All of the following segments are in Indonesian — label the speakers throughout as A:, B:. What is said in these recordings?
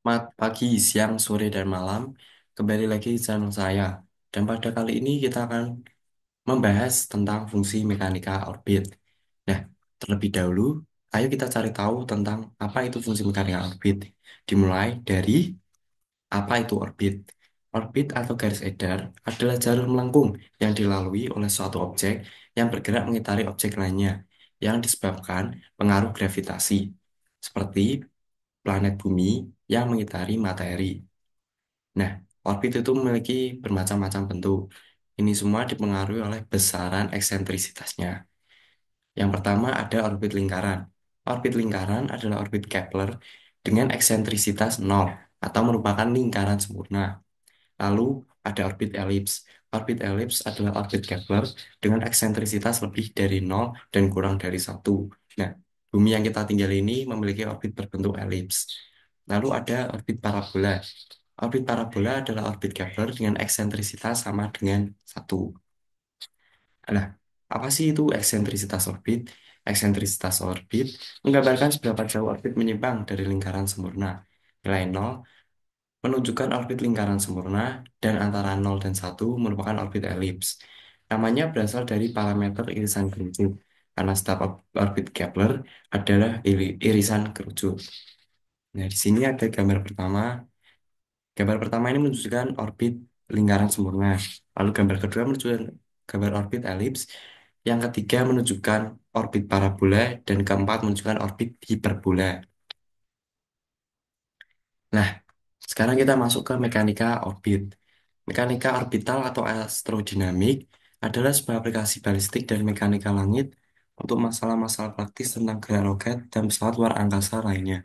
A: Pagi, siang, sore, dan malam. Kembali lagi di channel saya. Dan pada kali ini kita akan membahas tentang fungsi mekanika orbit. Nah, terlebih dahulu, ayo kita cari tahu tentang apa itu fungsi mekanika orbit. Dimulai dari apa itu orbit. Orbit atau garis edar adalah jalur melengkung yang dilalui oleh suatu objek yang bergerak mengitari objek lainnya yang disebabkan pengaruh gravitasi, seperti planet bumi yang mengitari materi. Nah, orbit itu memiliki bermacam-macam bentuk. Ini semua dipengaruhi oleh besaran eksentrisitasnya. Yang pertama ada orbit lingkaran. Orbit lingkaran adalah orbit Kepler dengan eksentrisitas nol atau merupakan lingkaran sempurna. Lalu ada orbit elips. Orbit elips adalah orbit Kepler dengan eksentrisitas lebih dari nol dan kurang dari satu. Nah, bumi yang kita tinggal ini memiliki orbit berbentuk elips. Lalu ada orbit parabola. Orbit parabola adalah orbit Kepler dengan eksentrisitas sama dengan satu. Nah, apa sih itu eksentrisitas orbit? Eksentrisitas orbit menggambarkan seberapa jauh orbit menyimpang dari lingkaran sempurna. Nilai nol menunjukkan orbit lingkaran sempurna dan antara nol dan satu merupakan orbit elips. Namanya berasal dari parameter irisan kerucut, karena setiap orbit Kepler adalah irisan kerucut. Nah, di sini ada gambar pertama. Gambar pertama ini menunjukkan orbit lingkaran sempurna. Lalu gambar kedua menunjukkan gambar orbit elips. Yang ketiga menunjukkan orbit parabola dan keempat menunjukkan orbit hiperbola. Nah, sekarang kita masuk ke mekanika orbit. Mekanika orbital atau astrodinamik adalah sebuah aplikasi balistik dan mekanika langit untuk masalah-masalah praktis tentang gerak roket dan pesawat luar angkasa lainnya.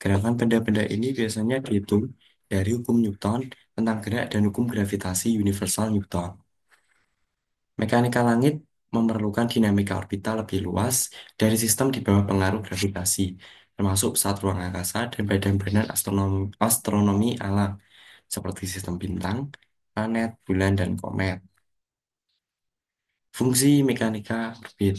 A: Gerakan benda-benda ini biasanya dihitung dari hukum Newton tentang gerak dan hukum gravitasi universal Newton. Mekanika langit memerlukan dinamika orbital lebih luas dari sistem di bawah pengaruh gravitasi, termasuk pesawat ruang angkasa dan badan-badan astronomi alam, seperti sistem bintang, planet, bulan, dan komet. Fungsi mekanika orbit.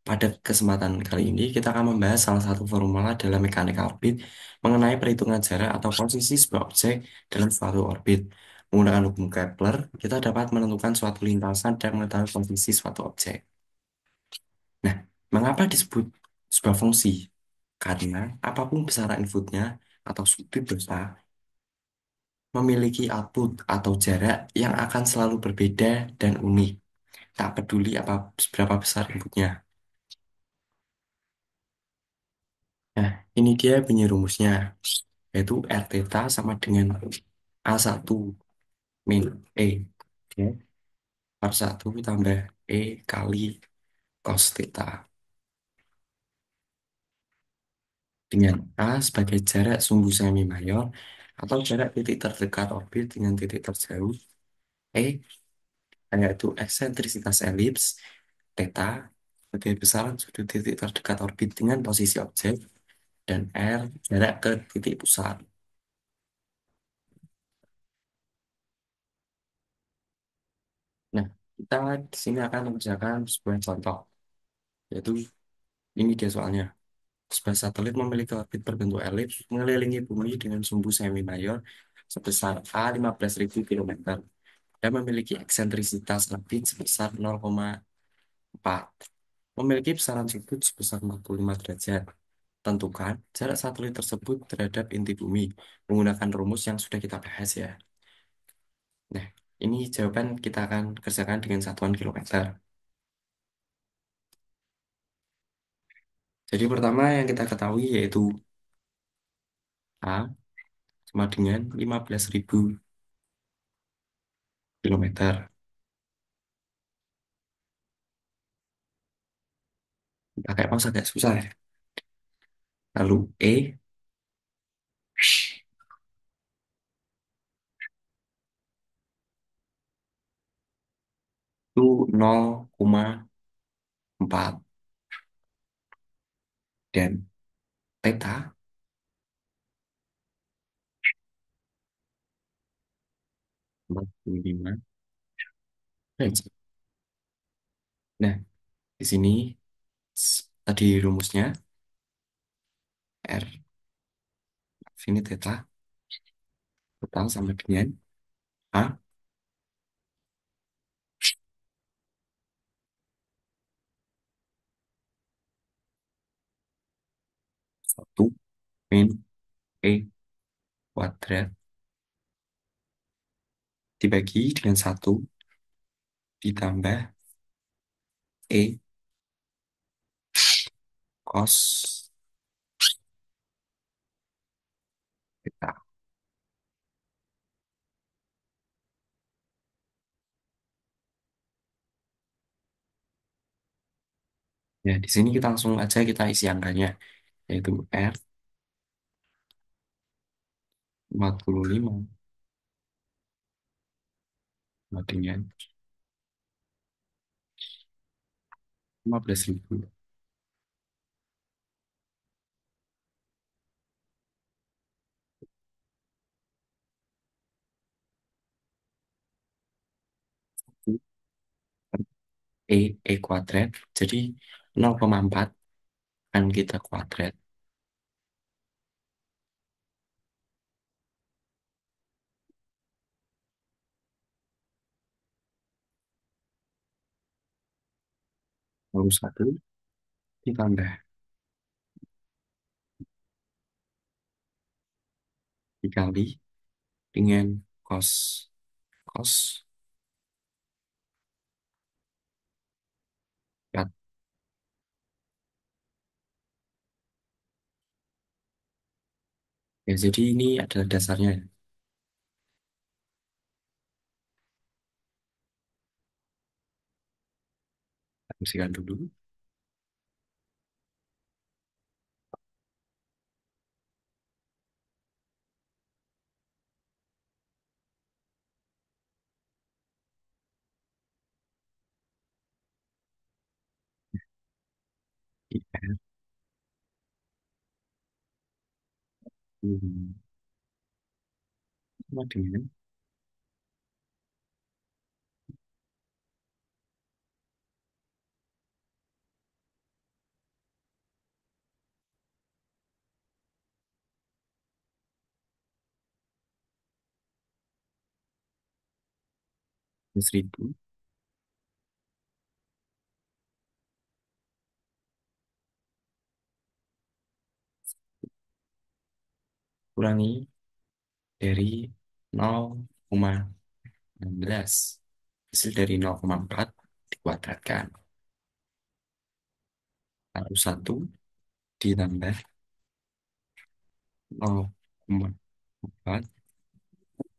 A: Pada kesempatan kali ini, kita akan membahas salah satu formula dalam mekanika orbit mengenai perhitungan jarak atau posisi sebuah objek dalam suatu orbit. Menggunakan hukum Kepler, kita dapat menentukan suatu lintasan dan mengetahui posisi suatu objek. Nah, mengapa disebut sebuah fungsi? Karena apapun besaran inputnya atau sudut dosa memiliki output atau jarak yang akan selalu berbeda dan unik. Tak peduli seberapa besar inputnya. Nah, ini dia bunyi rumusnya, yaitu R theta sama dengan A1 min E. Oke. Per 1 tambah E kali cos theta. Dengan A sebagai jarak sumbu semi mayor atau jarak titik terdekat orbit dengan titik terjauh. E yaitu eksentrisitas elips, theta sebagai besaran sudut titik terdekat orbit dengan posisi objek, dan R jarak ke titik pusat. Nah, kita di sini akan mengerjakan sebuah contoh, yaitu ini dia soalnya. Sebuah satelit memiliki orbit berbentuk elips mengelilingi bumi dengan sumbu semi mayor sebesar A 15.000 km dan memiliki eksentrisitas orbit sebesar 0,4. Memiliki besaran sudut sebesar 45 derajat. Tentukan jarak satelit tersebut terhadap inti bumi menggunakan rumus yang sudah kita bahas ya. Nah, ini jawaban kita akan kerjakan dengan satuan kilometer. Jadi pertama yang kita ketahui yaitu A sama dengan 15.000 kilometer. Pakai mouse agak susah ya. Lalu E itu 0,4 dan theta 45 derajat. Nah, di sini tadi rumusnya R Sini theta total sama dengan A, 1 min E kuadrat dibagi dengan 1 ditambah E cos theta. Ya, di sini kita langsung aja kita isi angkanya, yaitu R 45 sama dengan 15.000. E kuadrat, jadi 0,4 kan kita kuadrat, lalu 1 ditambah dikali dengan cos cos ya, ya, jadi ini adalah dasarnya. Kita bersihkan dulu. IR hmm, sama dengan 1.000 kurangi dari 0,16, hasil dari 0,4 dikuadratkan, lalu 1 ditambah 0,4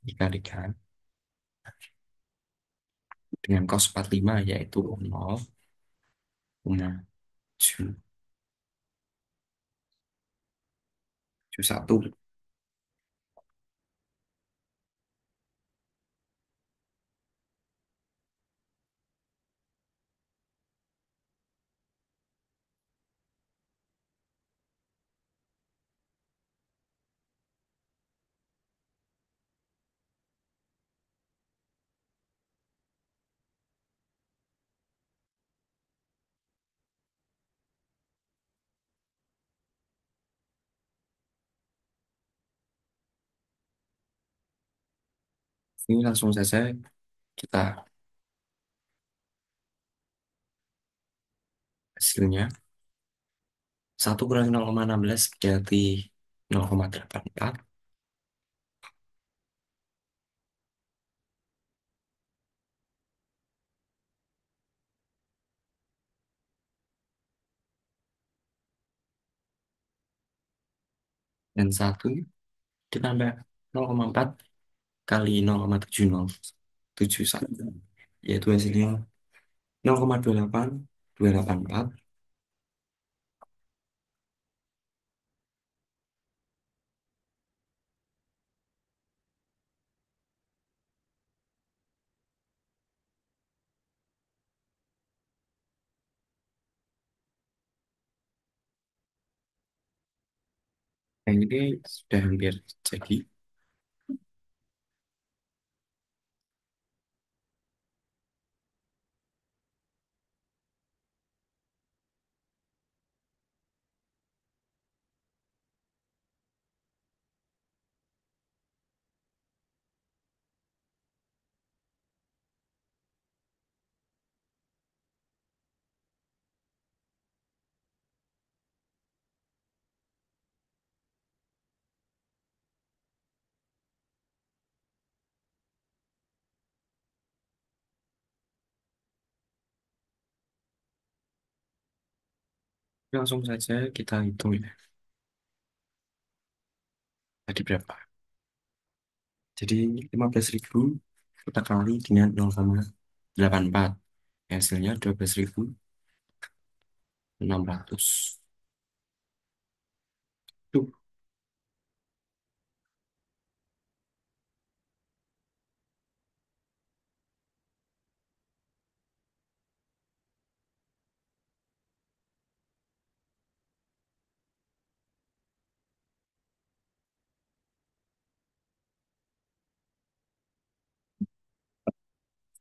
A: dikalikan dengan cos 45, yaitu 0,771. Ini langsung saja kita hasilnya. 1 kurangi 0,16 berarti 0,84. Dan 1 ditambah 0,4 kali 0,7071, yaitu hasilnya 0,28284. Nah, ini sudah hampir jadi. Langsung saja kita hitung ya. Tadi berapa? Jadi 15.000 kita kali dengan 0,84. Hasilnya 12.600. Tuh,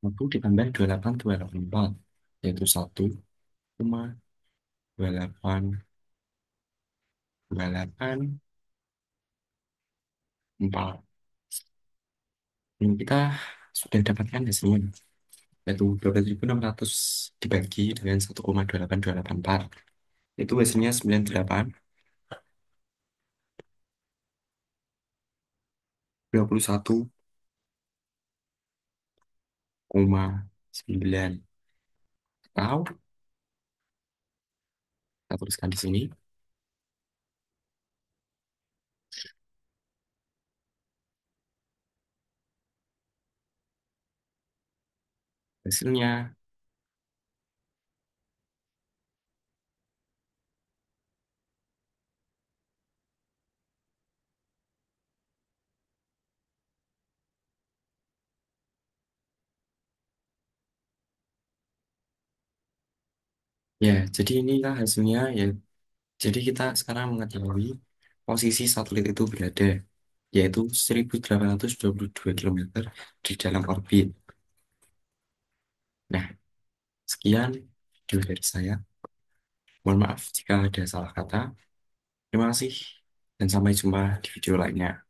A: satu ditambah 28,284, yaitu 1,2824. Ini kita sudah dapatkan hasilnya, yaitu 12.600 dibagi dengan 1,28284. Itu hasilnya 98,21,9. Tahu? Kita tuliskan di sini. Hasilnya, ya, jadi inilah hasilnya ya. Jadi kita sekarang mengetahui posisi satelit itu berada, yaitu 1822 km di dalam orbit. Nah, sekian video dari saya. Mohon maaf jika ada salah kata. Terima kasih dan sampai jumpa di video lainnya.